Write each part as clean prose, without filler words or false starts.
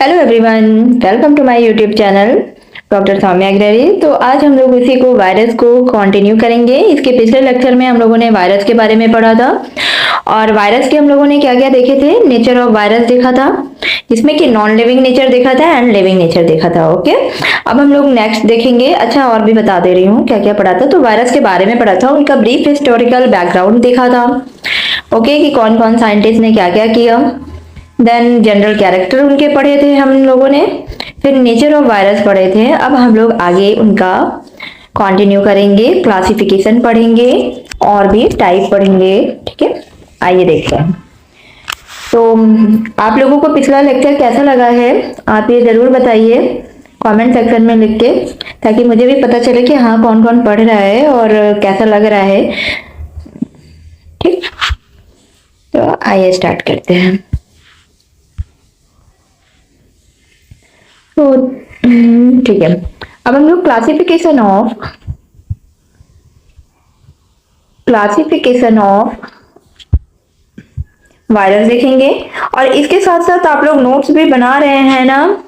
Hello everyone, welcome to my YouTube channel doctor Soumya Agarwal. तो आज हम लोग इसी को वायरस को कंटिन्यू करेंगे। इसके पिछले लेक्चर में हम लोगों ने वायरस के बारे में पढ़ा था और वायरस के हम लोगों ने क्या क्या देखे थे। नेचर ऑफ वायरस देखा था, जिसमें कि नॉन लिविंग नेचर देखा था एंड लिविंग नेचर देखा था। ओके, अब हम लोग नेक्स्ट देखेंगे। अच्छा, और भी बता दे रही हूँ क्या क्या पढ़ा था। तो वायरस के बारे में पढ़ा था, उनका ब्रीफ हिस्टोरिकल बैकग्राउंड देखा था। ओके, कि कौन कौन साइंटिस्ट ने क्या क्या किया। देन जनरल कैरेक्टर उनके पढ़े थे हम लोगों ने। फिर नेचर ऑफ वायरस पढ़े थे। अब हम लोग आगे उनका कंटिन्यू करेंगे, क्लासिफिकेशन पढ़ेंगे और भी टाइप पढ़ेंगे। ठीक है, आइए देखते हैं। तो आप लोगों को पिछला लेक्चर कैसा लगा है, आप ये जरूर बताइए कमेंट सेक्शन में लिख के, ताकि मुझे भी पता चले कि हाँ कौन कौन पढ़ रहा है और कैसा लग रहा है। ठीक, तो आइए स्टार्ट करते हैं। तो ठीक है, अब हम लोग क्लासिफिकेशन ऑफ वायरस देखेंगे। और इसके साथ साथ आप लोग नोट्स भी बना रहे हैं ना,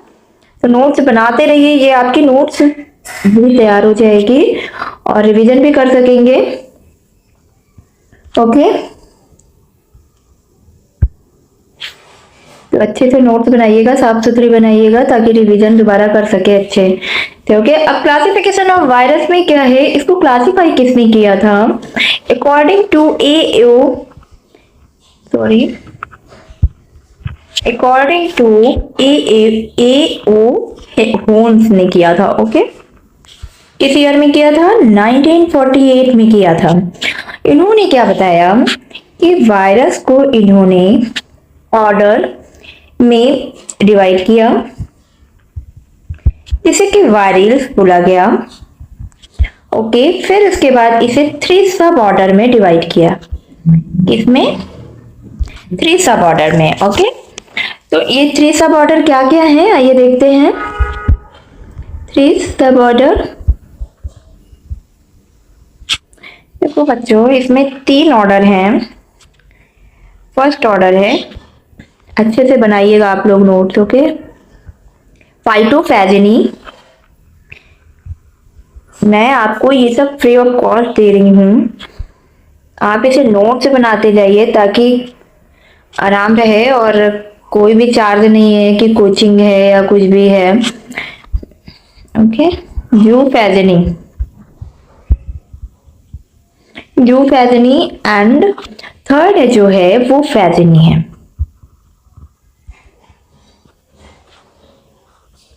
तो नोट्स बनाते रहिए, ये आपकी नोट्स भी तैयार हो जाएगी और रिवीजन भी कर सकेंगे। ओके, तो अच्छे से नोट्स बनाइएगा, साफ सुथरी बनाइएगा, ताकि रिवीजन दोबारा कर सके अच्छे से। ओके, अब क्लासिफिकेशन ऑफ वायरस में क्या है, इसको क्लासिफाई किसने किया था? अकॉर्डिंग टू AO होन्स ने किया था। ओके, किस ईयर में किया था? 1948 में किया था। इन्होंने क्या बताया कि वायरस को इन्होंने ऑर्डर में डिवाइड किया, जिसे कि वायरल्स बोला गया। ओके, फिर उसके बाद इसे 3 सब ऑर्डर में डिवाइड किया। किसमें? 3 सब ऑर्डर में। ओके, तो ये 3 सब ऑर्डर क्या क्या है, आइए देखते हैं। 3 सब ऑर्डर, देखो बच्चों, इसमें 3 ऑर्डर हैं। फर्स्ट ऑर्डर है, अच्छे से बनाइएगा आप लोग नोट्स। ओके, फाइटोफैजेनी। मैं आपको ये सब फ्री ऑफ कॉस्ट दे रही हूँ, आप इसे नोट्स बनाते जाइए ताकि आराम रहे, और कोई भी चार्ज नहीं है कि कोचिंग है या कुछ भी है। ओके, यूफेजनी एंड थर्ड है जो है वो फैजनी है।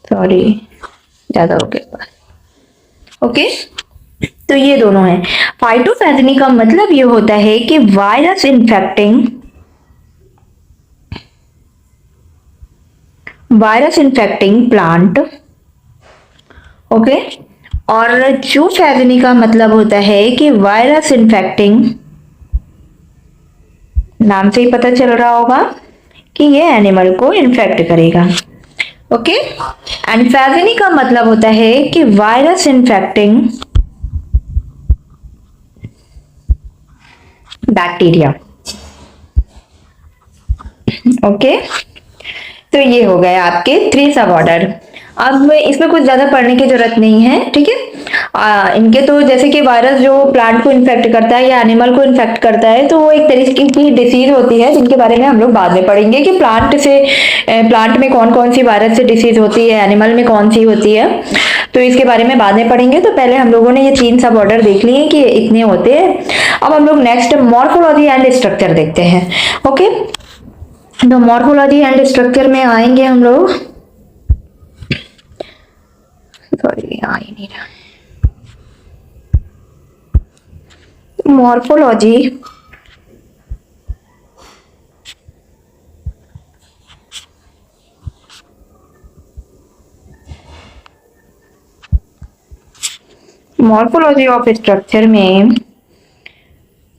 सॉरी, ज्यादा हो गया। ओके, तो ये दोनों हैं। फाइटोफैजेनी का मतलब ये होता है कि वायरस इन्फेक्टिंग प्लांट। ओके, और जूफैजेनी का मतलब होता है कि वायरस इन्फेक्टिंग, नाम से ही पता चल रहा होगा कि ये एनिमल को इन्फेक्ट करेगा। ओके, एंड फैजेनी का मतलब होता है कि वायरस इन्फेक्टिंग बैक्टीरिया। ओके, तो ये हो गए आपके 3 सब ऑर्डर। अब इसमें कुछ ज्यादा पढ़ने की जरूरत नहीं है। ठीक है, इनके तो जैसे कि वायरस जो प्लांट को इन्फेक्ट करता है या एनिमल को इन्फेक्ट करता है, तो वो एक तरीके की डिसीज होती है, जिनके बारे में हम लोग बाद में पढ़ेंगे कि प्लांट में कौन कौन सी वायरस से डिसीज होती है, एनिमल में कौन सी होती है, तो इसके बारे में बाद में पढ़ेंगे। तो पहले हम लोगों ने ये 3 सब ऑर्डर देख लिए कि इतने होते हैं। अब हम लोग नेक्स्ट मॉर्फोलॉजी एंड स्ट्रक्चर देखते हैं। ओके, तो मॉर्फोलॉजी एंड स्ट्रक्चर में आएंगे हम लोग। सॉरी, आ ही नहीं रहा। मॉर्फोलॉजी ऑफ स्ट्रक्चर में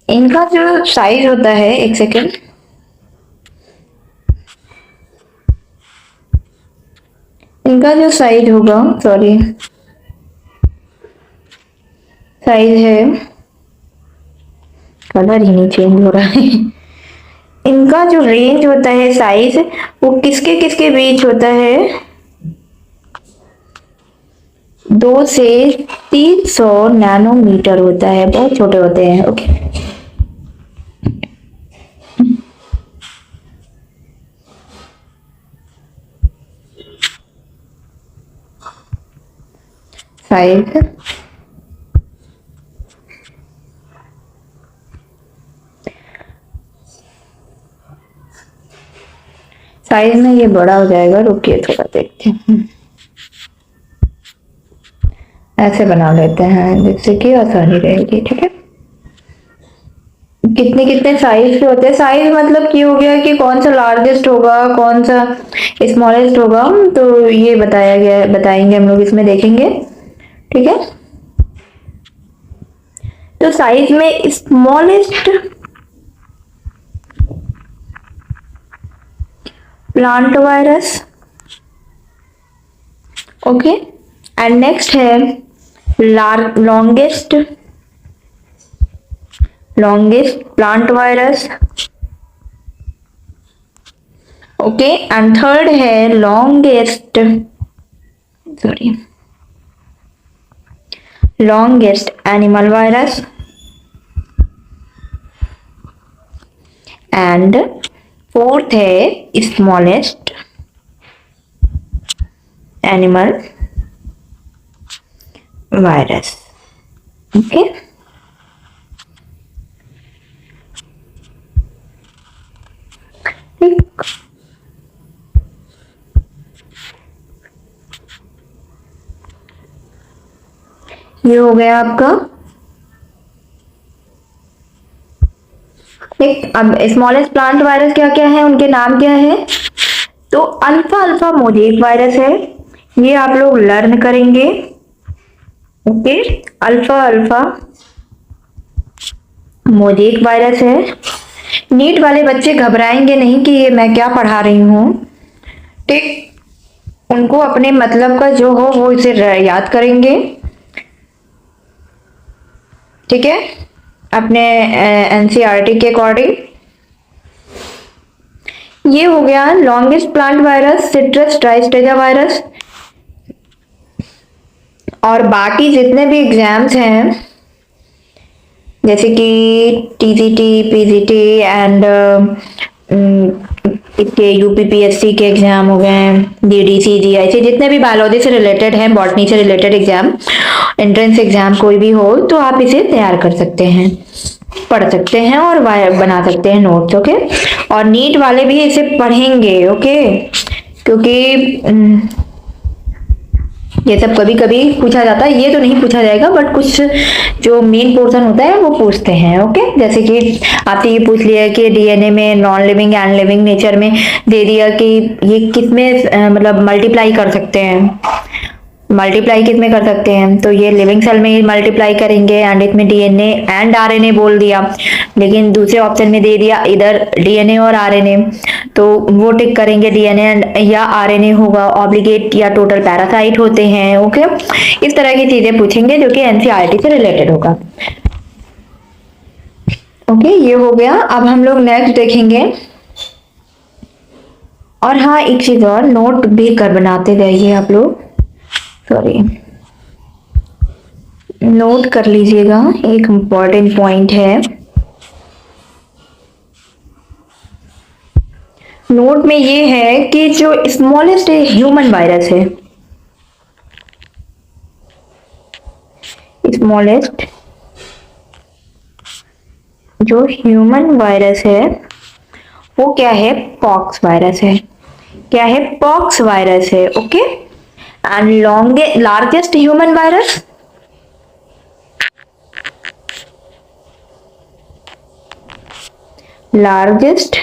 इनका जो साइज होता है, एक सेकेंड, इनका जो साइज होगा, सॉरी, साइज है, कलर ही नहीं चेंज हो रहा है। इनका जो रेंज होता है साइज, वो किसके किसके बीच होता है, 2 से 300 नैनोमीटर होता है, बहुत छोटे होते हैं। ओके, साइज साइज में ये बड़ा हो जाएगा, रुकिए थोड़ा देखते हैं। ऐसे बना लेते हैं जिससे कि आसानी रहेगी। ठीक है, कितने कितने साइज के होते हैं, साइज मतलब कि हो गया कि कौन सा लार्जेस्ट होगा, कौन सा स्मॉलेस्ट होगा, तो ये बताया गया, बताएंगे हम लोग, इसमें देखेंगे। ठीक है, तो साइज में smallest plant virus. Okay, and next है longest plant virus. Okay, and third है longest animal virus, and fourth है स्मॉलेस्ट एनिमल वायरस। ओके, ये हो गया आपका। ठीक, अब स्मॉलेस्ट प्लांट वायरस क्या क्या है, उनके नाम क्या है, तो अल्फा मोजेक वायरस है, ये आप लोग लर्न करेंगे। ओके, अल्फा मोजेक वायरस है। नीट वाले बच्चे घबराएंगे नहीं कि ये मैं क्या पढ़ा रही हूँ। ठीक, उनको अपने मतलब का जो हो वो इसे याद करेंगे। ठीक है, अपने एनसीईआरटी के अकॉर्डिंग। ये हो गया longest plant virus, citrus tristeza virus. और बाकी जितने भी एग्जाम्स हैं, जैसे कि टीजीटी, पीजीटी एंड इसके यूपीपीएससी के एग्जाम हो गए, डीडीसी, जीआईसी, जितने भी बायोलॉजी से रिलेटेड हैं, बॉटनी से रिलेटेड एग्जाम, एंट्रेंस एग्जाम कोई भी हो, तो आप इसे तैयार कर सकते हैं, पढ़ सकते हैं और बना सकते हैं नोट्स। ओके, और नीट वाले भी इसे पढ़ेंगे। ओके, क्योंकि ये सब कभी कभी पूछा जाता है, ये तो नहीं पूछा जाएगा, बट कुछ जो मेन पोर्शन होता है वो पूछते हैं। ओके, जैसे कि आपसे ये पूछ लिया कि डीएनए में non living and living nature में दे दिया कि ये किसमें मतलब मल्टीप्लाई कर सकते हैं, मल्टीप्लाई किसमें कर सकते हैं, तो ये लिविंग सेल में ही मल्टीप्लाई करेंगे, एंड इसमें डीएनए एंड आरएनए बोल दिया, लेकिन दूसरे ऑप्शन में दे दिया इधर डीएनए और आरएनए, तो वो टिक करेंगे, डीएनए या आरएनए होगा, ऑब्लिगेट या टोटल पैरासाइट होते हैं। ओके, इस तरह की चीजें पूछेंगे जो कि एनसीईआरटी से रिलेटेड होगा। ओके, ये हो गया। अब हम लोग नेक्स्ट देखेंगे। और हाँ, एक चीज और नोट भी कर बनाते जाइए आप लोग, सॉरी, नोट कर लीजिएगा, एक इंपॉर्टेंट पॉइंट है। नोट में ये है कि जो स्मॉलेस्ट ह्यूमन वायरस है, स्मॉलेस्ट जो ह्यूमन वायरस है वो क्या है, पॉक्स वायरस है। क्या है, पॉक्स वायरस है। Okay, and largest human virus, largest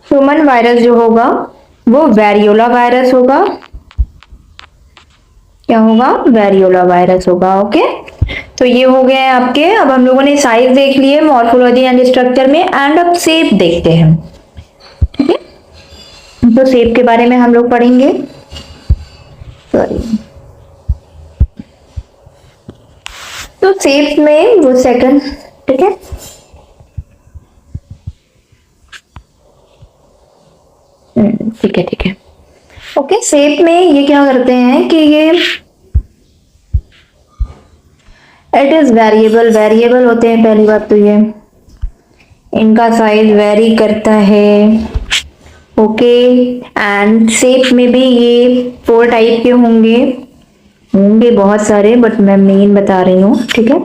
human virus जो होगा वो वेरियोला वायरस होगा। क्या होगा, वेरियोला वायरस होगा। ओके, तो ये हो गए आपके। अब हम लोगों ने साइज देख लिए मॉर्फोलॉजी एंड स्ट्रक्चर में, एंड अब शेप देखते हैं। ठीक है, तो शेप के बारे में हम लोग पढ़ेंगे। सॉरी, तो शेप में वो सेकंड, ठीक है, ठीक है ठीक है। ओके, शेप में ये क्या करते हैं कि ये इट इज वेरिएबल, वेरिएबल होते हैं पहली बात तो ये, इनका साइज वेरी करता है। ओके, एंड शेप में भी ये 4 टाइप के होंगे, होंगे बहुत सारे, बट मैं मेन बता रही हूँ, ठीक है।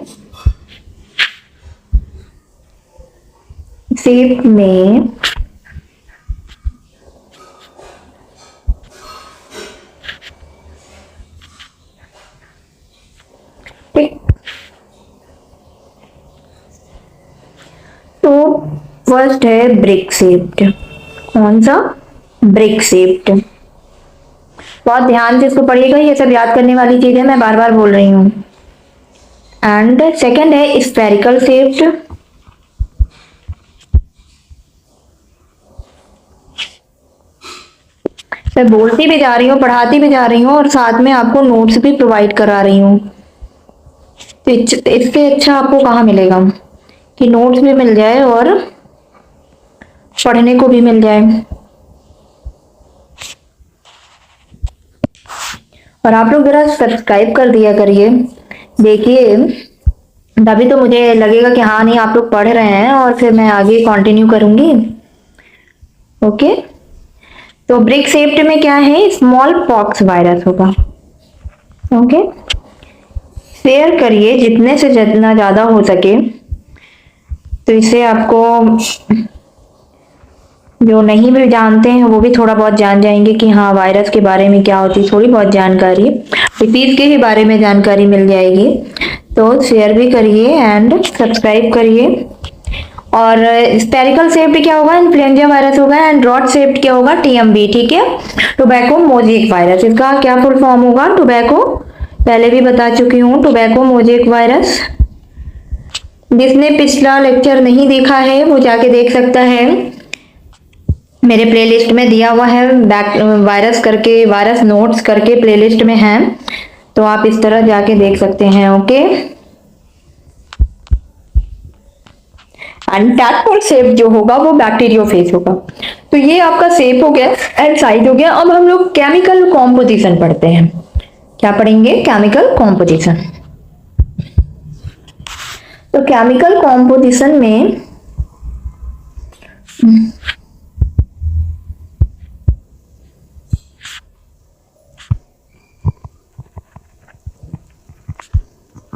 शेप में ठीक, तो फर्स्ट है ब्रिक शेप्ड। कौन सा? Brick shaped. बहुत ध्यान से इसको पढ़िएगा, ये सब याद करने वाली चीज है, मैं बार बार बोल रही हूँ। एंड सेकंड है स्फेरिकल शेप्ड। मैं बोलती भी जा रही हूँ, पढ़ाती भी जा रही हूँ और साथ में आपको नोट्स भी प्रोवाइड करा रही हूँ। तो इससे अच्छा आपको कहाँ मिलेगा कि नोट्स भी मिल जाए और पढ़ने को भी मिल जाए। और आप लोग जरा सब्सक्राइब कर दिया करिए, देखिए तभी तो मुझे लगेगा कि हाँ नहीं आप लोग पढ़ रहे हैं, और फिर मैं आगे कंटिन्यू करूंगी। ओके, तो ब्रिक शेप्ड में क्या है? स्मॉल पॉक्स वायरस होगा। ओके, शेयर करिए जितने से जितना ज्यादा हो सके, तो इससे आपको जो नहीं भी जानते हैं वो भी थोड़ा बहुत जान जाएंगे कि हाँ वायरस के बारे में क्या होती है, थोड़ी बहुत जानकारी, डिसीज के ही बारे में जानकारी मिल जाएगी। तो शेयर भी करिए एंड सब्सक्राइब करिए। और स्पेरिकल शेप्ड क्या होगा? इन्फ्लुएंजा वायरस होगा। एंड रॉड शेप्ड क्या होगा? टीएमवी, ठीक है, टोबैको मोजेक वायरस। इसका क्या फुल फॉर्म होगा? टोबैको, पहले भी बता चुकी हूँ, टोबैको मोजेक वायरस। जिसने पिछला लेक्चर नहीं देखा है वो जाके देख सकता है, मेरे प्लेलिस्ट में दिया हुआ है, बैक वायरस करके, वायरस नोट्स करके प्लेलिस्ट में है, तो आप इस तरह जाके देख सकते हैं। ओके, एंड टैडपोल शेप जो होगा वो बैक्टीरियोफेज होगा। तो ये आपका शेप हो गया एंड साइज हो गया। अब हम लोग केमिकल कॉम्पोजिशन पढ़ते हैं। क्या पढ़ेंगे? Chemical composition. तो केमिकल कॉम्पोजिशन में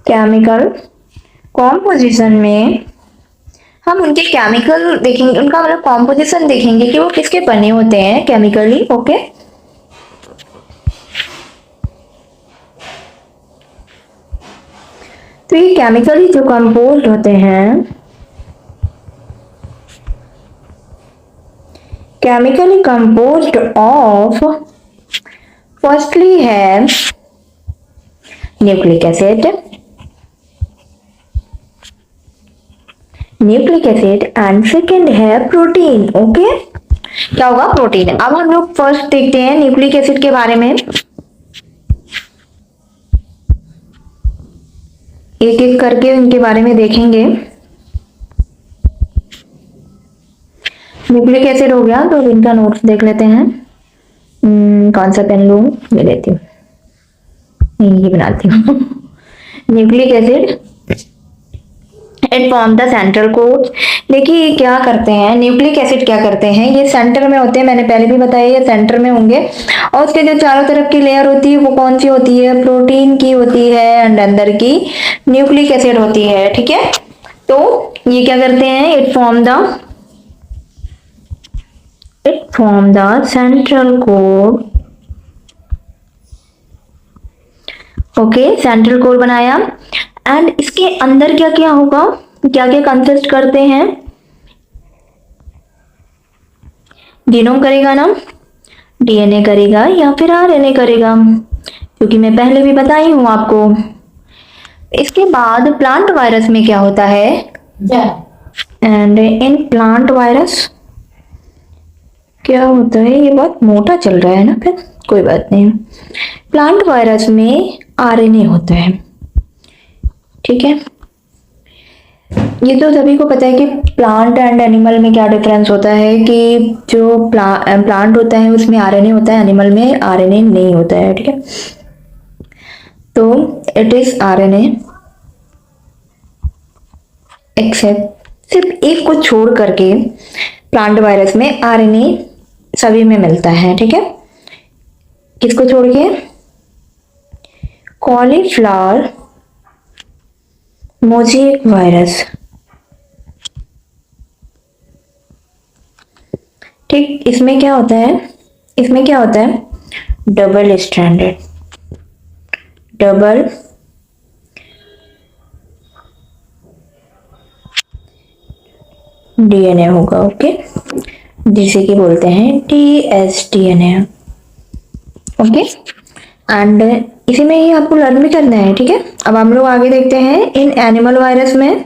केमिकल कॉम्पोजिशन में हम उनके केमिकल देखेंगे, उनका मतलब कॉम्पोजिशन देखेंगे कि वो किसके बने होते हैं केमिकली। ओके, तो ये केमिकली जो कंपोज्ड होते हैं, केमिकली कंपोज्ड ऑफ, फर्स्टली है nucleic acid, nucleic acid, and second है प्रोटीन। ओके, क्या होगा? प्रोटीन। अब हम लोग फर्स्ट देखते हैं न्यूक्लिक एसिड के बारे में, एक एक करके उनके बारे में देखेंगे। न्यूक्लिक एसिड हो गया, तो इनका नोट्स देख लेते हैं। कौन सा पेन लूं? ले लेती हूँ, ये बनाती हूँ। Nucleic acid, it form the central core. देखिए ये क्या करते हैं, न्यूक्लिक एसिड क्या करते हैं, ये सेंटर में होते हैं, मैंने पहले भी बताया ये सेंटर में होंगे, और उसके जो चारों तरफ की लेयर होती है वो कौन सी होती है? प्रोटीन की होती है, एंड अंदर की न्यूक्लिक एसिड होती है, ठीक है। तो ये क्या करते हैं? It form the central core. Okay, central core बनाया, एंड इसके अंदर क्या क्या होगा, क्या क्या कंसिस्ट करते हैं? जीनोम करेगा ना, डीएनए करेगा या फिर आरएनए करेगा, क्योंकि मैं पहले भी बताई हूं आपको। इसके बाद प्लांट वायरस में क्या होता है? एंड इन प्लांट वायरस क्या होता है? ये बहुत मोटा चल रहा है ना, फिर कोई बात नहीं। प्लांट वायरस में आरएनए होता है, ठीक है। ये तो सभी को पता है कि प्लांट एंड एनिमल में क्या डिफरेंस होता है, कि जो प्लांट होता है उसमें आरएनए होता है, एनिमल में आरएनए नहीं होता है, ठीक है। तो इट इज आरएनए एक्सेप्ट, सिर्फ एक को छोड़ करके प्लांट वायरस में आरएनए सभी में मिलता है, ठीक है। किसको छोड़ के? कॉलीफ्लावर मोज़ेक वायरस, ठीक। इसमें क्या होता है, इसमें क्या होता है, डबल स्ट्रैंडेड, डबल डीएनए होगा, ओके, जिसे कि बोलते हैं टीएसडीएनए, ओके। एंड इसी में ही आपको लर्न भी करना है, ठीक है। अब हम लोग आगे देखते हैं इन एनिमल वायरस में।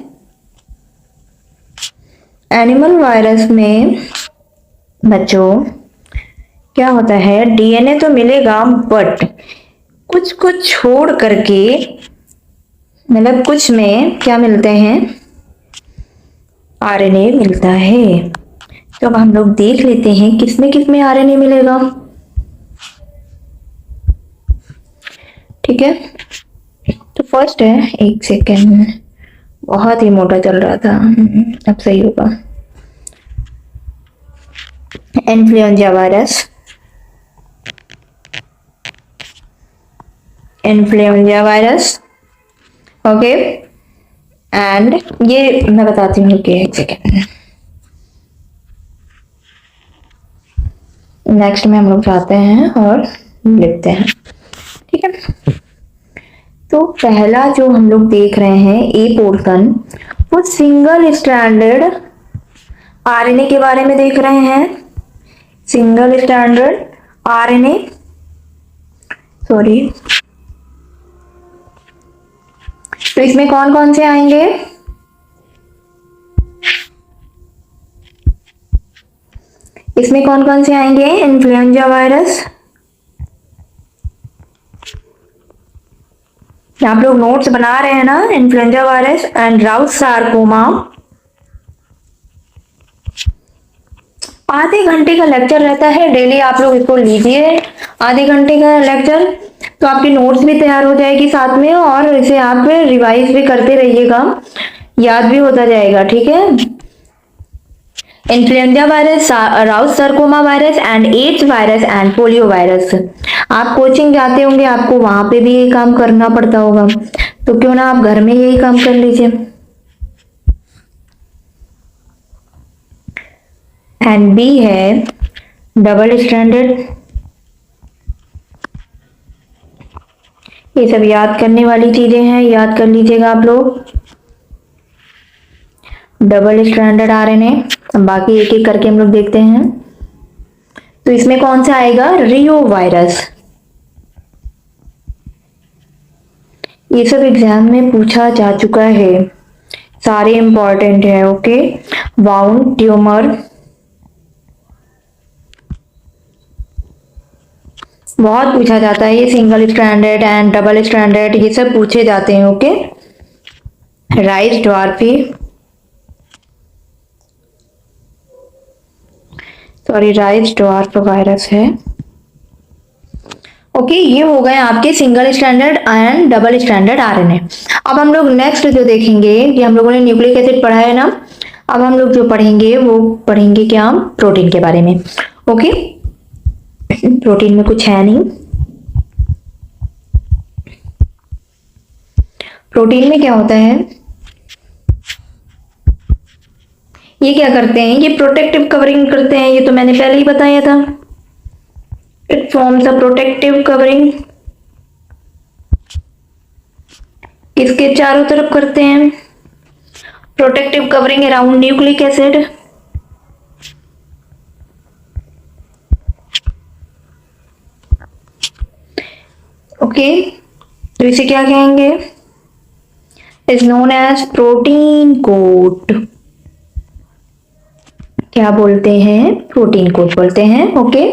एनिमल वायरस में बच्चों क्या होता है, डीएनए तो मिलेगा बट कुछ को छोड़ करके, मतलब कुछ में क्या मिलते हैं, आरएनए मिलता है। तो अब हम लोग देख लेते हैं किसमें किसमें आरएनए मिलेगा, ठीक है। तो फर्स्ट है, एक सेकेंड, बहुत ही मोटा चल रहा था, अब सही होगा। Influenza virus, influenza virus, okay. And ये मैं बताती हूँ, कि एक सेकेंड, नेक्स्ट में हम लोग जाते हैं और लिखते हैं, ठीक है। तो पहला जो हम लोग देख रहे हैं ए पोर्शन, वो सिंगल स्ट्रैंडेड आरएनए के बारे में देख रहे हैं, सिंगल स्ट्रैंडेड आरएनए, सॉरी। तो इसमें कौन कौन से आएंगे, इसमें कौन कौन से आएंगे, इन्फ्लुएंजा वायरस, आप लोग नोट्स बना रहे हैं ना, इन्फ्लुएंजा वायरस एंड राउथ सार्कोमा। आधे घंटे का लेक्चर रहता है डेली, आप लोग इसको लीजिए, आधे घंटे का लेक्चर, तो आपकी नोट्स भी तैयार हो जाएगी साथ में, और इसे आप रिवाइज भी करते रहिएगा, याद भी होता जाएगा, ठीक है। Influenza virus, राउथ sarcoma virus and AIDS virus and polio virus. आप कोचिंग जाते होंगे, आपको वहां पे भी यही काम करना पड़ता होगा, तो क्यों ना आप घर में यही काम कर लीजिए। एंड बी है डबल स्ट्रैंडेड, ये सब याद करने वाली चीजें हैं, याद कर लीजिएगा आप लोग। डबल स्ट्रैंडेड आरएनए, बाकी एक एक करके हम लोग देखते हैं। तो इसमें कौन सा आएगा, रियो वायरस। ये सब एग्जाम में पूछा जा चुका है, सारे इंपॉर्टेंट है, ओके। वाउंड ट्यूमर, बहुत पूछा जाता है, ये single stranded and double stranded ये सब पूछे जाते हैं, okay. Rice dwarfy, sorry rice dwarf virus है, ओके। ये हो गए आपके single stranded and double stranded RNA. अब हम लोग नेक्स्ट जो देखेंगे, कि हम लोगों ने न्यूक्लिक एसिड पढ़ा है ना, अब हम लोग जो पढ़ेंगे वो पढ़ेंगे क्या, प्रोटीन के बारे में, ओके। प्रोटीन में कुछ है नहीं, प्रोटीन में क्या होता है, ये क्या करते हैं, ये प्रोटेक्टिव कवरिंग करते हैं, ये तो मैंने पहले ही बताया था। It forms a protective covering, किसके चारों तरफ करते हैं, protective covering around nucleic acid, okay. तो इसे क्या कहेंगे, is known as protein coat, क्या बोलते हैं, प्रोटीन कोट बोलते हैं, ओके।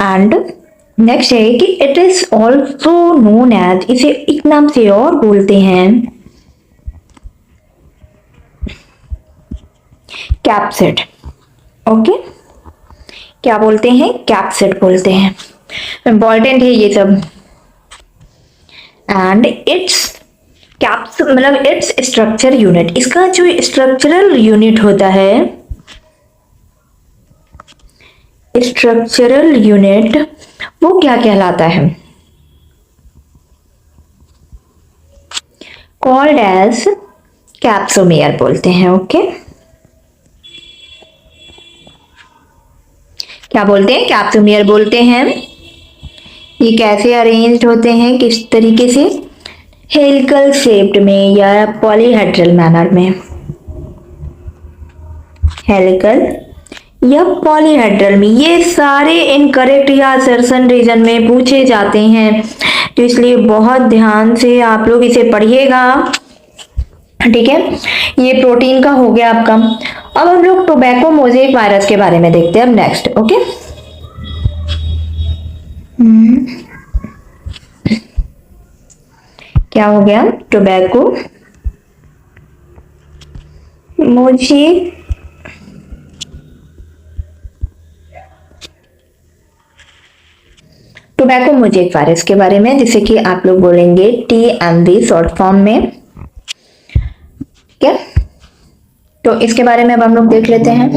एंड नेक्स्ट है कि it is also known as, इसे एक नाम से और बोलते हैं, कैप्सिड। ओके, क्या बोलते हैं? कैप्सिड बोलते हैं। इंपॉर्टेंट है ये सब। एंड इट्स कैप्स मतलब इट्स स्ट्रक्चर यूनिट, इसका जो स्ट्रक्चरल यूनिट होता है, स्ट्रक्चरल यूनिट वो क्या कहलाता है? कॉल्ड एज कैप्सोमेयर बोलते हैं। ओके, क्या बोलते हैं? कैप्सोमेयर बोलते हैं। ये कैसे अरेंज्ड होते हैं, किस तरीके से? हेलिकल शेप्ड में या पॉलीहेड्रल मैनर में। हेलिकल या पॉलीहेड्रल में, ये सारे इनकरेक्ट या असर्शन रीजन में पूछे जाते हैं, तो इसलिए बहुत ध्यान से आप लोग इसे पढ़िएगा। ठीक है, ये प्रोटीन का हो गया आपका। अब हम लोग टोबैको मोज़ेक वायरस के बारे में देखते हैं अब नेक्स्ट। ओके, क्या हो गया? Tobacco mosaic tobacco mosaic virus के बारे में, जिसे कि आप लोग बोलेंगे TMV शॉर्ट फॉर्म में। क्या? तो इसके बारे में अब हम लोग देख लेते हैं।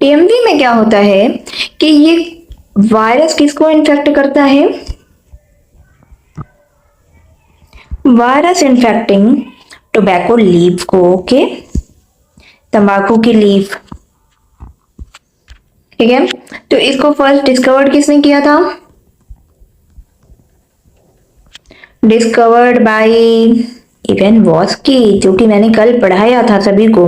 TMV में क्या होता है कि ये वायरस किसको इन्फेक्ट करता है? वायरस इन्फेक्टिंग टोबैको लीफ को। ओके, तंबाकू की लीफ। ठीक है, तो इसको फर्स्ट डिस्कवर्ड किसने किया था? डिस्कवर्ड बाय इवन वॉस्की, जो कि मैंने कल पढ़ाया था सभी को।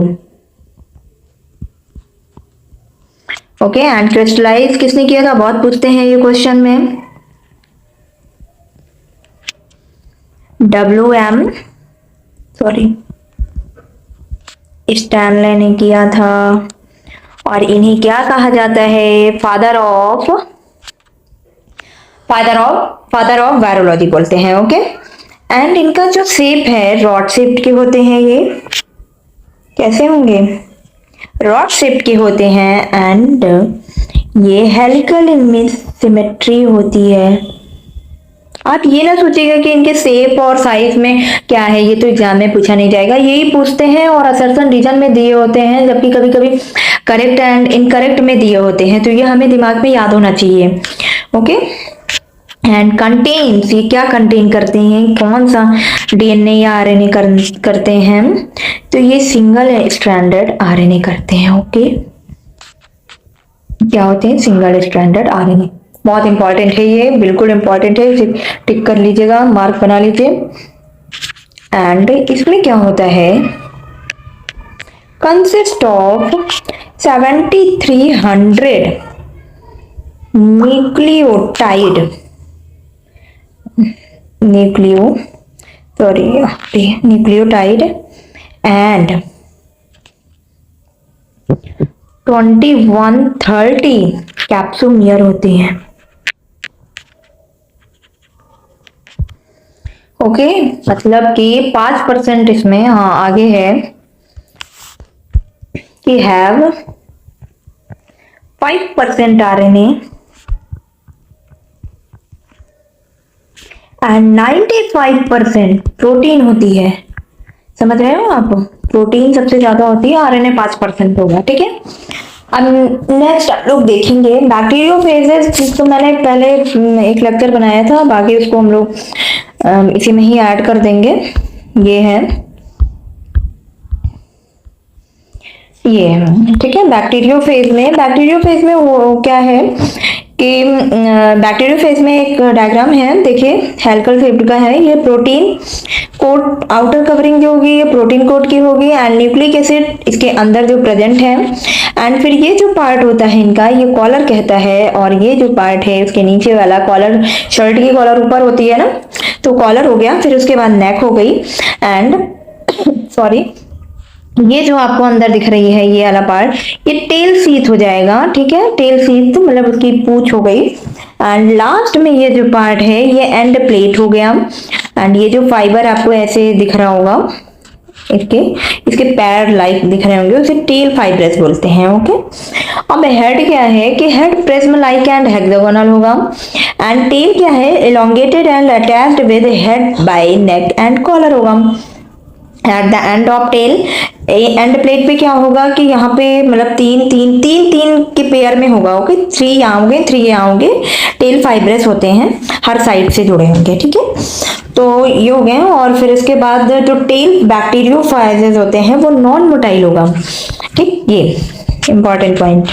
ओके, एंड क्रिस्टलाइज किसने किया था? बहुत पूछते हैं ये क्वेश्चन में। स्टैनले ने किया था। और इन्हें क्या कहा जाता है? फादर ऑफ वायरोलॉजी बोलते हैं। ओके, एंड इनका जो शेप है रॉड शेप्ड के होते हैं। ये कैसे होंगे? रॉड शेप्ड के होते हैं। एंड ये हेलिकल इनमें सिमेट्री होती है। आप ये ना सोचिएगा कि इनके शेप और साइज में क्या है, ये तो एग्जाम में पूछा नहीं जाएगा, यही पूछते हैं और असर्शन रीजन में दिए होते हैं, जबकि कभी कभी करेक्ट एंड इनकरेक्ट में दिए होते हैं, तो ये हमें दिमाग में याद होना चाहिए। ओके, एंड कंटेन्स, ये क्या कंटेन करते हैं? कौन सा DNA या RNA करते हैं? तो ये सिंगल स्ट्रैंडेड RNA करते हैं। ओके, क्या होते हैं? Single stranded RNA। बहुत इंपॉर्टेंट है ये, बिल्कुल इंपॉर्टेंट है, इसे टिक कर लीजिएगा, मार्क बना लीजिए। एंड इसमें क्या होता है? Consist of 7300 nucleotide and 2130 capsomere होते हैं। ओके, मतलब कि 5% इसमें आगे है कि हैव 5% RNA एंड 95% प्रोटीन होती है। समझ रहे हो आप? प्रोटीन सबसे ज्यादा होती है, RNA 5% होगा। ठीक है, अब नेक्स्ट आप लोग देखेंगे बैक्टीरियोफेजेस, जिसको मैंने पहले एक लेक्चर बनाया था, बाकी उसको हम लोग इसी में ही ऐड कर देंगे। ये है, ठीक है। बैक्टीरियोफेज में वो क्या है कि बैक्टीरियोफेज में एक डायग्राम है, देखिए हेलिकल शेप्ड का है। ये प्रोटीन कोट, आउटर कवरिंग जो होगी ये प्रोटीन कोट की होगी, एंड न्यूक्लिक एसिड इसके अंदर जो प्रेजेंट है। एंड फिर ये जो पार्ट होता है इनका, ये कॉलर कहता है, और ये जो पार्ट है उसके नीचे वाला कॉलर, शर्ट की कॉलर ऊपर होती है ना, तो कॉलर हो गया। फिर उसके बाद नेक हो गई, एंड सॉरी, ये जो आपको अंदर दिख रही है ये वाला पार्ट, ये टेल सीथ हो जाएगा। ठीक है, टेल सीथ मतलब उसकी पूंछ हो गई। एंड लास्ट में ये जो पार्ट है ये एंड प्लेट हो गया। एंड ये जो फाइबर आपको ऐसे दिख रहा होगा, इसके पैर लाइक दिख रहे होंगे, उसे टेल फाइब्रस बोलते हैं। ओके, अब हेड क्या है कि head prism like and hexagonal होगा। एंड टेल क्या है, elongated and attached with head by neck and collar होगा। At the end of tail, and plate पे क्या होगा कि यहाँ पे मतलब तीन के पेयर में होगा। ओके, 3 यहाँ होंगे, 3 यहाँ होंगे। टेल फाइब्रस होते हैं, हर साइड से जुड़े होंगे। ठीक है, तो ये हो गए। और फिर इसके बाद जो टेल बैक्टीरियोफाइजेज होते हैं वो नॉन मोटाइल होगा। ठीक, ये इंपॉर्टेंट पॉइंट।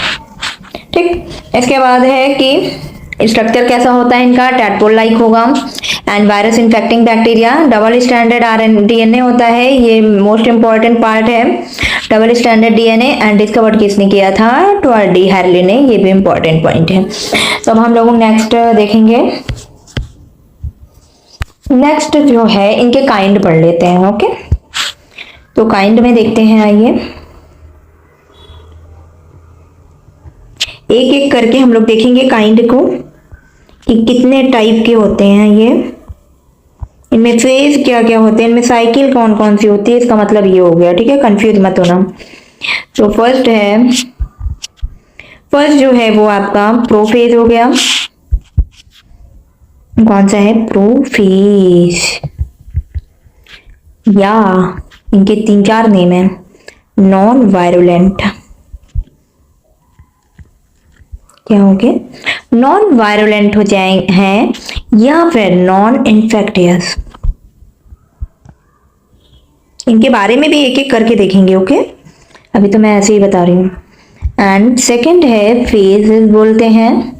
ठीक, इसके बाद है कि स्ट्रक्चर कैसा होता है इनका, टैडपोल लाइक होगा। And virus infecting bacteria, double standard DNA होता है, ये मोस्ट इंपॉर्टेंट पार्ट है, double standard DNA. And discover किसने किया था, टॉड डी हैरले ने, ये भी इंपॉर्टेंट पॉइंट है। तो अब हम लोग नेक्स्ट देखेंगे। नेक्स्ट जो है इनके काइंड पढ़ लेते हैं। ओके, तो काइंड में देखते हैं, आइए एक एक करके हम लोग देखेंगे काइंड को कि कितने टाइप के होते हैं ये, इनमें फेज क्या क्या होते हैं, इनमें साइकिल कौन कौन सी होती है, इसका मतलब ये हो गया। ठीक है, कंफ्यूज मत होना। तो फर्स्ट जो है वो आपका प्रोफेज हो गया। कौन सा है, प्रोफेज, या इनके 3-4 नेम है। नॉन वायरुलेंट, क्या हो गए, नॉन वायरुलेंट हो जाए हैं, या फिर नॉन इन्फेक्टियस। इनके बारे में भी एक एक करके देखेंगे। ओके, अभी तो मैं ऐसे ही बता रही हूँ। एंड सेकंड है फेज बोलते हैं।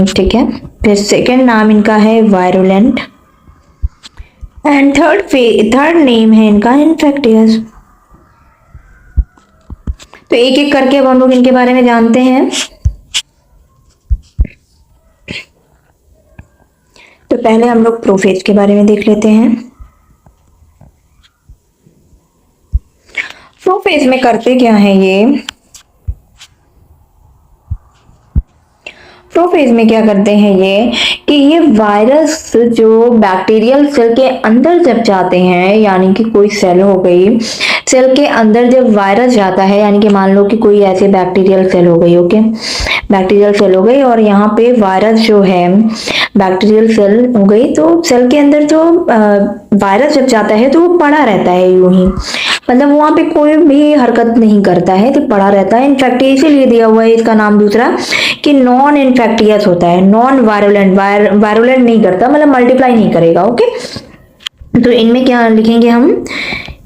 ठीक है, फिर सेकंड नाम इनका है वायरुलेंट। एंड थर्ड नेम है इनका इन्फेक्टियस। तो एक एक करके अब हम लोग इनके बारे में जानते हैं। तो पहले हम लोग प्रोफेज के बारे में देख लेते हैं। प्रोफेज में करते क्या है ये, प्रोफेज में क्या करते हैं ये कि ये वायरस जो बैक्टीरियल सेल के अंदर जब जाते हैं, यानी कि कोई सेल हो गई, सेल के अंदर जब वायरस जाता है, यानी कि मान लो कि कोई ऐसे बैक्टीरियल सेल हो गई। ओके, बैक्टीरियल सेल हो गई और यहाँ पे वायरस जो है बैक्टीरियल सेल हो गई, तो सेल के अंदर जो वायरस जब जाता है तो वो पड़ा रहता है यूं ही, मतलब वहां पे कोई भी हरकत नहीं करता है, तो पड़ा रहता है। इनफैक्ट इसीलिए दिया हुआ है इसका नाम दूसरा कि नॉन इन्फेक्टियस होता है, नॉन वायरुलेंट, वायरुलेंट नहीं करता, मतलब मल्टीप्लाई नहीं करेगा। ओके, तो इनमें क्या लिखेंगे हम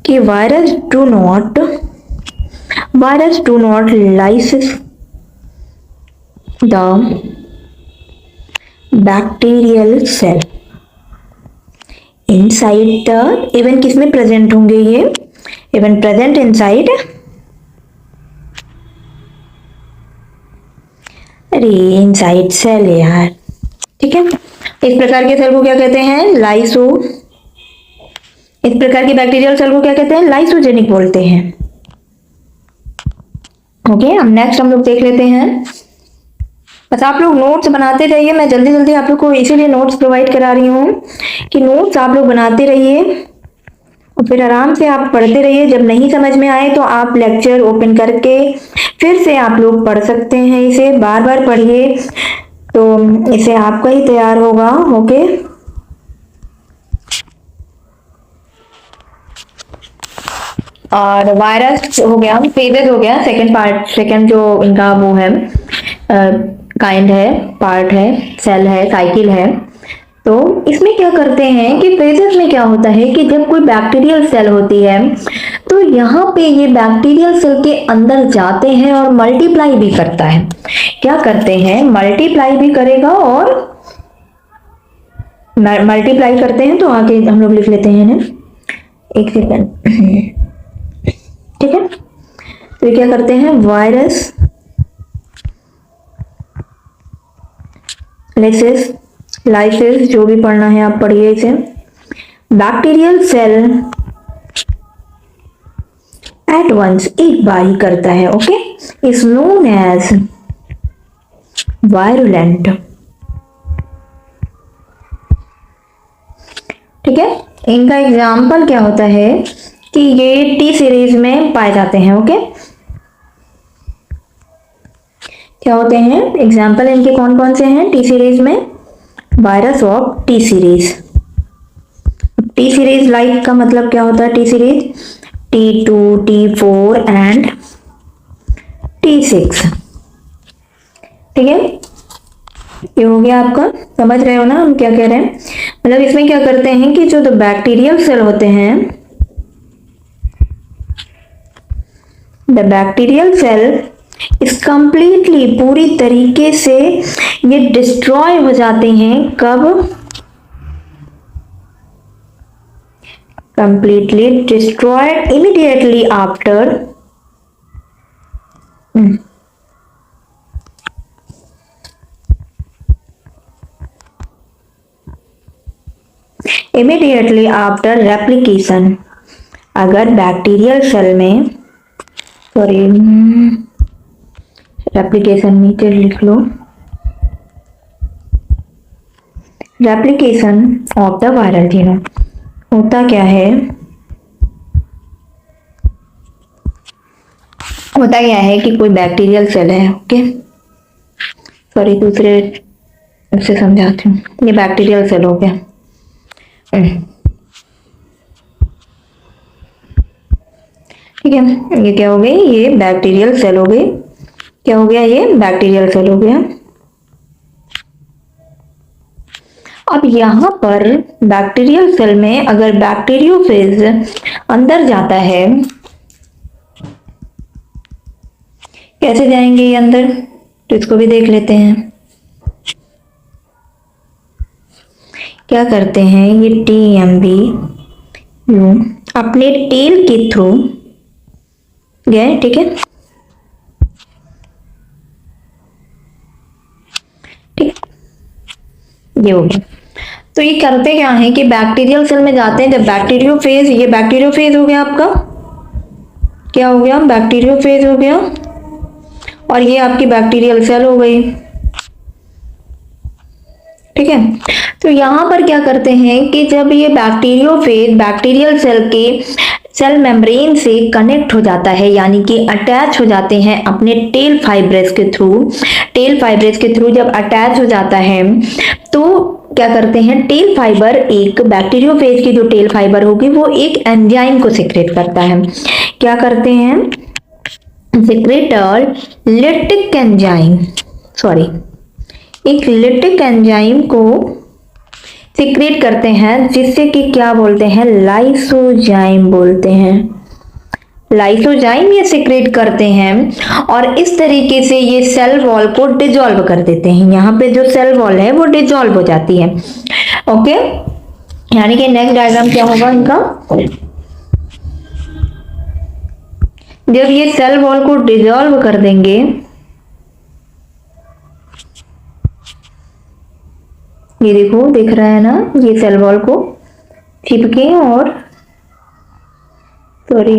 कि virus do not lysis the bacterial cell inside the, even किसमें प्रेजेंट होंगे ये, इवन प्रेजेंट इनसाइड, अरे इनसाइड सेल यार। ठीक है, इस प्रकार के सेल को क्या कहते हैं, लाइसो, इस प्रकार की बैक्टीरियल सेल को क्या कहते हैं, लाइसोजेनिक बोलते हैं। ओके, अब नेक्स्ट हम लोग देख लेते हैं। बस आप लोग नोट्स बनाते रहिए, मैं जल्दी जल्दी आप लोग को इसीलिए नोट्स प्रोवाइड करा रही हूँ कि नोट्स आप लोग बनाते रहिए और फिर आराम से आप पढ़ते रहिए। जब नहीं समझ में आए तो आप लेक्चर ओपन करके फिर से आप लोग पढ़ सकते हैं, इसे बार बार पढ़िए तो इसे आपका ही तैयार होगा। ओके, और वायरस हो गया, फेजेस हो गया, सेकंड पार्ट, सेकंड जो इनका वो है काइंड है, पार्ट है, सेल है, साइकिल है। तो इसमें क्या करते हैं कि फेजेस में क्या होता है कि जब कोई बैक्टीरियल सेल होती है तो यहाँ पे ये बैक्टीरियल सेल के अंदर जाते हैं और मल्टीप्लाई भी करता है। क्या करते हैं, मल्टीप्लाई भी करेगा और मल्टीप्लाई करते हैं। तो आगे हम लोग लिख लेते हैं ना, एक सेकंड। ठीक है, तो क्या करते हैं, वायरस लाइसिस जो भी पढ़ना है आप पढ़िए इसे। बैक्टीरियल सेल एट वंस, एक बार ही करता है। Okay, is known as virulent. ठीक है, इनका एग्जाम्पल क्या होता है कि ये टी सीरीज में पाए जाते हैं। ओके, क्या होते हैं एग्जाम्पल इनके, कौन कौन से हैं टी सीरीज में? Virus of T series. T series like का मतलब क्या होता है? T series T2, T4 and T6। ठीक है, ये हो गया आपका। समझ रहे हो ना हम क्या कह रहे हैं? मतलब इसमें क्या करते हैं कि जो बैक्टीरियल सेल होते हैं, the bacterial cell is completely, पूरी तरीके से ये डिस्ट्रॉय हो जाते हैं। कब? Completely destroyed immediately after immediately after replication. अगर बैक्टीरियल सेल में, सॉरी रेप्लिकेशन नीचे लिख लो, replication of the viral genome. होता क्या है, होता क्या है कि कोई बैक्टीरियल सेल है, ओके, सॉरी दूसरे से समझाती हूँ। ये बैक्टीरियल सेल हो गया। ठीक है, ये क्या हो गई? ये बैक्टीरियल सेल हो गई। क्या हो गया? ये बैक्टीरियल सेल हो गया। अब यहां पर बैक्टीरियल सेल में अगर बैक्टीरियोफेज अंदर जाता है, कैसे जाएंगे ये अंदर, तो इसको भी देख लेते हैं। क्या करते हैं ये TMB अपने टेल के थ्रू गए। ठीक है, ठीक, ये हो गया। तो ये करते क्या है कि बैक्टीरियल सेल में जाते हैं, जब बैक्टीरियोफेज, ये बैक्टीरियोफेज हो गया आपका, क्या हो गया? बैक्टीरियोफेज हो गया, और ये आपकी बैक्टीरियल सेल हो गई। ठीक है, तो यहां पर क्या करते हैं कि जब ये बैक्टीरियोफेज बैक्टीरियल सेल के सेल मेम्ब्रेन से कनेक्ट हो जाता है, यानी कि अटैच हो जाते हैं अपने टेल फाइब्रेस के थ्रू, टेल फाइब्रेस के थ्रू जब अटैच हो जाता है तो क्या करते हैं, टेल फाइबर, एक बैक्टीरियोफेज की जो टेल फाइबर होगी वो एक एंजाइम को सिक्रेट करता है। क्या करते हैं? सिक्रेटर लिटिक एंजाइम, सॉरी एक लिटिक एंजाइम को सिक्रेट करते हैं, जिससे कि क्या बोलते हैं? लाइसोजाइम बोलते हैं। लाइसोजाइम ये सिक्रेट करते हैं और इस तरीके से ये सेल वॉल को डिसॉल्व कर देते हैं। यहाँ पे जो सेल वॉल है वो डिसॉल्व हो जाती है। ओके, यानी कि नेक्स्ट डायग्राम क्या होगा इनका? जब ये सेल वॉल को डिसॉल्व कर देंगे, ये देखो दिख रहा है ना, ये सेल वॉल को चिपके और सॉरी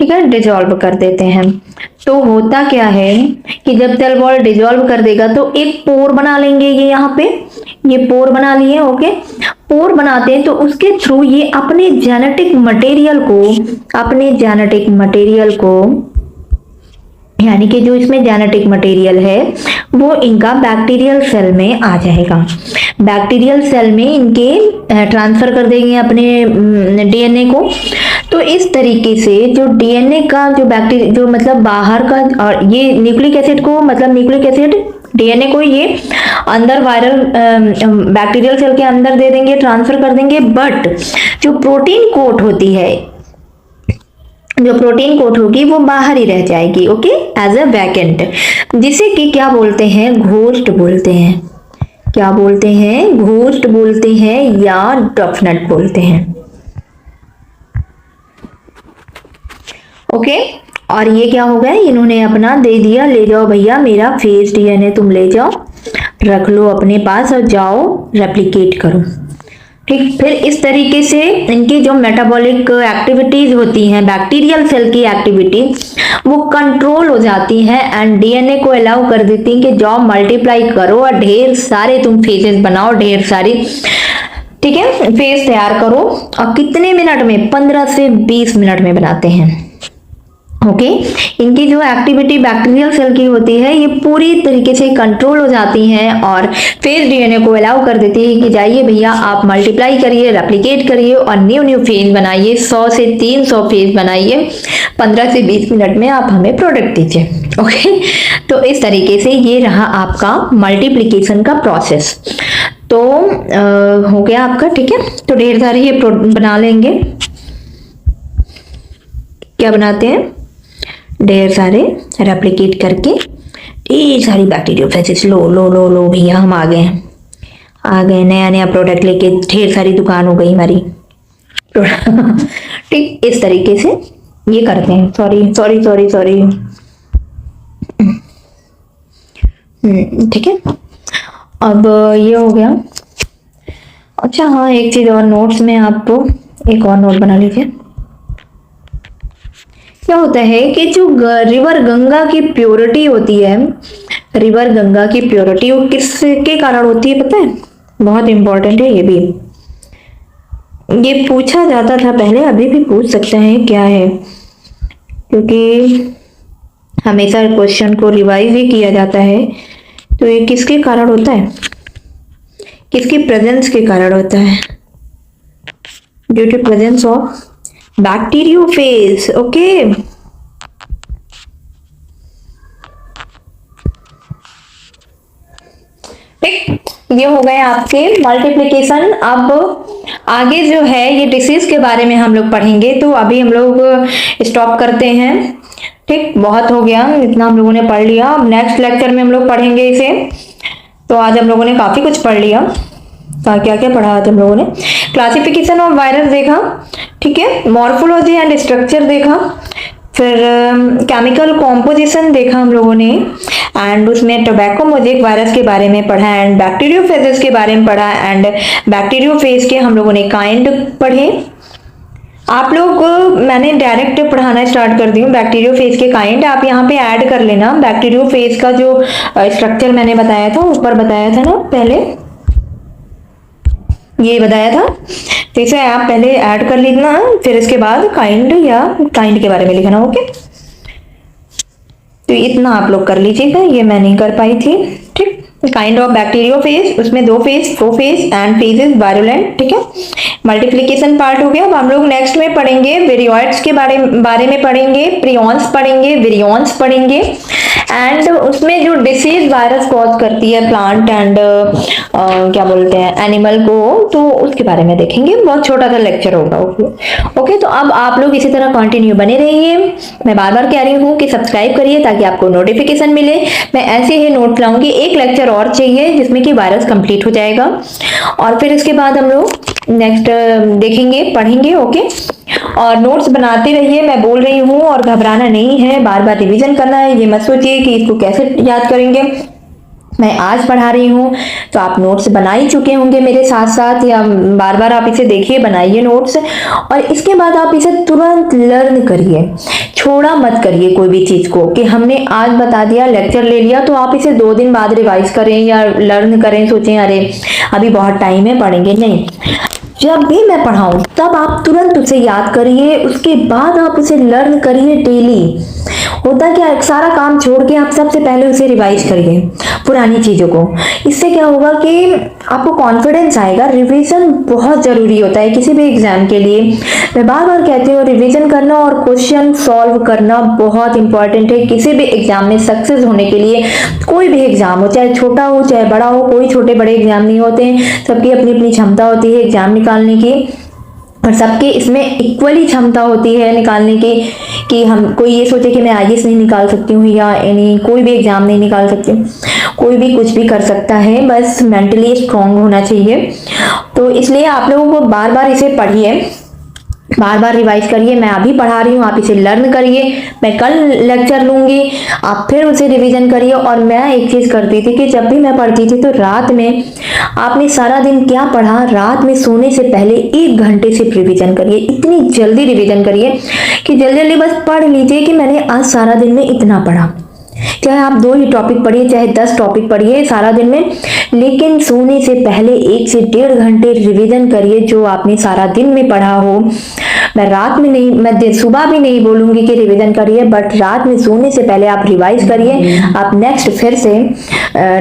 ठीक है डिसॉल्व कर देते हैं। तो होता क्या है कि जब सेल वॉल डिसॉल्व कर देगा तो एक पोर बना लेंगे, ये यहाँ पे ये पोर बना लिए। ओके, पोर बनाते हैं तो उसके थ्रू ये अपने जेनेटिक मटेरियल को यानी कि जो इसमें जेनेटिक मटेरियल है वो इनका बैक्टीरियल सेल में आ जाएगा। बैक्टीरियल सेल में इनके ट्रांसफर कर देंगे अपने डीएनए को। तो इस तरीके से जो डीएनए का जो बैक्टीरिया जो मतलब बाहर का, और ये न्यूक्लिक एसिड को मतलब न्यूक्लिक एसिड डीएनए को ये अंदर वायरल बैक्टीरियल सेल के अंदर दे देंगे, ट्रांसफर कर देंगे। बट जो प्रोटीन कोट होती है, जो प्रोटीन कोट होगी वो बाहर ही रह जाएगी। ओके, एज अ वैकेंट, जिसे कि क्या बोलते हैं? घोस्ट बोलते हैं। क्या बोलते हैं? घोस्ट बोलते हैं या डफनट बोलते हैं। ओके, और ये क्या हो गया? इन्होंने अपना दे दिया, ले जाओ भैया मेरा फेस डीएनए तुम ले जाओ, रख लो अपने पास और जाओ रेप्लिकेट करो। ठीक, फिर इस तरीके से इनकी जो मेटाबॉलिक एक्टिविटीज होती हैं, बैक्टीरियल सेल की एक्टिविटी, वो कंट्रोल हो जाती हैं एंड डीएनए को अलाउ कर देती हैं कि जाओ मल्टीप्लाई करो और ढेर सारे तुम फेजेस बनाओ, ढेर सारी ठीक है, फेस तैयार करो और कितने मिनट में, 15 से 20 मिनट में बनाते हैं। ओके, इनकी जो एक्टिविटी बैक्टीरियल सेल की होती है ये पूरी तरीके से कंट्रोल हो जाती हैं और फेज डीएनए को अलाउ कर देती है कि जाइए भैया आप मल्टीप्लाई करिए, रेप्लिकेट करिए और न्यू न्यू फेज बनाइए, 100 से 300 फेज बनाइए, 15 से 20 मिनट में आप हमें प्रोडक्ट दीजिए। ओके, तो इस तरीके से ये रहा आपका मल्टीप्लीकेशन का प्रोसेस। तो हो गया आपका, ठीक है। तो ढेर सारे ये बना लेंगे। क्या बनाते हैं, ढेर सारे रेप्लिकेट करके ढेर सारी बैक्टीरियोफेजिस। लो लो लो लो भैया हम आ गए, नया नया प्रोडक्ट लेके, ढेर सारी दुकान हो गई हमारी। ठीक, इस तरीके से ये करते हैं। सॉरी सॉरी सॉरी सॉरी, ठीक है। अब ये हो गया। अच्छा हाँ, एक चीज और, नोट्स में आपको एक और नोट बना लीजिए। क्या होता है कि जो रिवर गंगा की प्योरिटी होती है, रिवर गंगा की प्योरिटी वो किसके कारण होती है पता है? बहुत इंपॉर्टेंट है ये भी, ये पूछा जाता था पहले, अभी भी पूछ सकते हैं क्या है, क्योंकि हमेशा क्वेश्चन को रिवाइज ही किया जाता है। तो ये किसके कारण होता है, किसकी प्रेजेंस के कारण होता है? Due to presence of bacteriophage. Okay, ठीक, ये हो गए आपके मल्टीप्लिकेशन। अब आगे जो है ये डिसीज के बारे में हम लोग पढ़ेंगे, तो अभी हम लोग स्टॉप करते हैं। ठीक, बहुत हो गया, इतना हम लोगों ने पढ़ लिया। अब नेक्स्ट लेक्चर में हम लोग पढ़ेंगे इसे। तो आज हम लोगों ने काफी कुछ पढ़ लिया। क्या क्या पढ़ा आज हम लोगों ने? क्लासिफिकेशन ऑफ वायरस देखा, ठीक है, मॉर्फोलॉजी एंड स्ट्रक्चर देखा, फिर केमिकल कॉम्पोजिशन देखा हम लोगों ने, एंड उसमें टोबैको मोज़ेक वायरस के बारे में पढ़ा, एंड बैक्टीरियोफेजेस के बारे में पढ़ा, एंड बैक्टीरियोफेज के हम लोगों ने काइंड पढ़े। आप लोग, मैंने डायरेक्ट पढ़ाना स्टार्ट कर दी हूँ बैक्टीरियोफेज के काइंड, आप यहाँ पे ऐड कर लेना। बैक्टीरियोफेज का जो स्ट्रक्चर मैंने बताया था, ऊपर बताया था ना पहले, ये बताया था, तो इसे आप पहले ऐड कर लेना, फिर इसके बाद काइंड या काइंड के बारे में लिखना। ओके, तो इतना आप लोग कर लीजिएगा, ये मैं नहीं कर पाई थी। ठीक, काइंड ऑफ बैक्टीरियोफेज, उसमें 2 phase, prophase and phases virulent. ठीक है, मल्टीप्लिकेशन पार्ट हो गया। अब हम लोग नेक्स्ट में पढ़ेंगे विरियोइड्स के बारे में पढ़ेंगे, प्रियॉन्स पढ़ेंगे, विरियॉन्स पढ़ेंगे, एंड उसमें जो डिसीज वायरस कॉज करती है प्लांट एंड क्या बोलते हैं एनिमल को, तो उसके बारे में देखेंगे। बहुत छोटा सा लेक्चर होगा। ओके, तो अब आप लोग इसी तरह कंटिन्यू बने रहिए। मैं बार बार कह रही हूँ कि सब्सक्राइब करिए ताकि आपको नोटिफिकेशन मिले। मैं ऐसे ही नोट लाऊंगी, एक लेक्चर और चाहिए जिसमें कि वायरस कंप्लीट हो जाएगा, और फिर इसके बाद हम लोग नेक्स्ट देखेंगे, पढ़ेंगे। ओके, और नोट्स बनाते रहिए, मैं बोल रही हूँ, और घबराना नहीं है, बार बार रिवीजन करना है। ये मत सोचिए कि इसको कैसे याद करेंगे, मैं आज पढ़ा रही हूँ तो आप नोट्स बना ही चुके होंगे मेरे साथ साथ, या बार बार आप इसे देखिए, बनाइए नोट्स, और इसके बाद आप इसे तुरंत लर्न करिए, छोड़ा मत करिए कोई भी चीज को कि हमने आज बता दिया, लेक्चर ले लिया, तो आप इसे 2 दिन बाद रिवाइज करें या लर्न करें, सोचें अरे अभी बहुत टाइम है पढ़ेंगे, नहीं। जब भी मैं पढ़ाऊं तब आप तुरंत उसे याद करिए, उसके बाद आप उसे लर्न करिए डेली। होता क्या है, सारा काम छोड़ के आप सबसे पहले उसे रिवाइज करिए पुरानी चीजों को। इससे क्या होगा कि आपको कॉन्फिडेंस आएगा। रिवीजन बहुत जरूरी होता है किसी भी एग्जाम के लिए। मैं बार बार कहती हूँ, रिवीजन करना और क्वेश्चन सॉल्व करना बहुत इंपॉर्टेंट है किसी भी एग्जाम में सक्सेस होने के लिए। कोई भी एग्जाम हो, चाहे छोटा हो चाहे बड़ा हो, कोई छोटे बड़े एग्जाम नहीं होते हैं, सबकी अपनी अपनी क्षमता होती है एग्जाम निकालने की, और सबके इसमें इक्वली क्षमता होती है निकालने की। कि हम कोई ये सोचे कि मैं आईएएस नहीं निकाल सकती हूँ या कोई भी एग्जाम नहीं निकाल सकती हूँ, कोई भी कुछ भी कर सकता है, बस मेंटली स्ट्रांग होना चाहिए। तो इसलिए आप लोगों को बार बार इसे पढ़िए, बार बार रिवाइज करिए। मैं अभी पढ़ा रही हूँ, आप इसे लर्न करिए, मैं कल लेक्चर लूंगी, आप फिर उसे रिवीजन करिए। और मैं एक चीज करती थी कि जब भी मैं पढ़ती थी तो रात में, आपने सारा दिन क्या पढ़ा, रात में सोने से पहले 1 घंटे से रिवीजन करिए। इतनी जल्दी रिवीजन करिए कि जल्दी जल्दी बस पढ़ लीजिए कि मैंने आज सारा दिन में इतना पढ़ा। चाहे आप 2 ही टॉपिक पढ़िए, चाहे 10 टॉपिक पढ़िए सारा दिन में, लेकिन सोने से पहले 1 से 1.5 घंटे रिवीजन करिए जो आपने सारा दिन में पढ़ा हो। मैं रात में नहीं, मैं सुबह भी नहीं बोलूंगी कि रिवीजन करिए, बट रात में सोने से पहले आप रिवाइज करिए। आप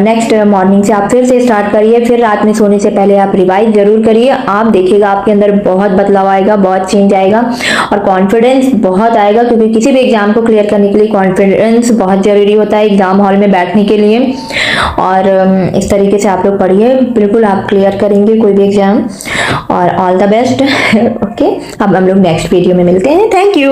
नेक्स्ट मॉर्निंग से आप फिर से स्टार्ट करिए, फिर रात में सोने से पहले आप रिवाइज जरूर करिए। आप देखिएगा आपके अंदर बहुत बदलाव आएगा, बहुत चेंज आएगा और कॉन्फिडेंस बहुत आएगा, क्योंकि किसी भी एग्जाम को क्लियर करने के लिए कॉन्फिडेंस बहुत जरूरी होता है एग्जाम हॉल में बैठने के लिए। और इस तरीके से आप लोग पढ़िए, बिल्कुल आप क्लियर करेंगे कोई भी एग्जाम। और ऑल द बेस्ट। ओके, अब हम लोग नेक्स्ट वीडियो में मिलते हैं। Thank you.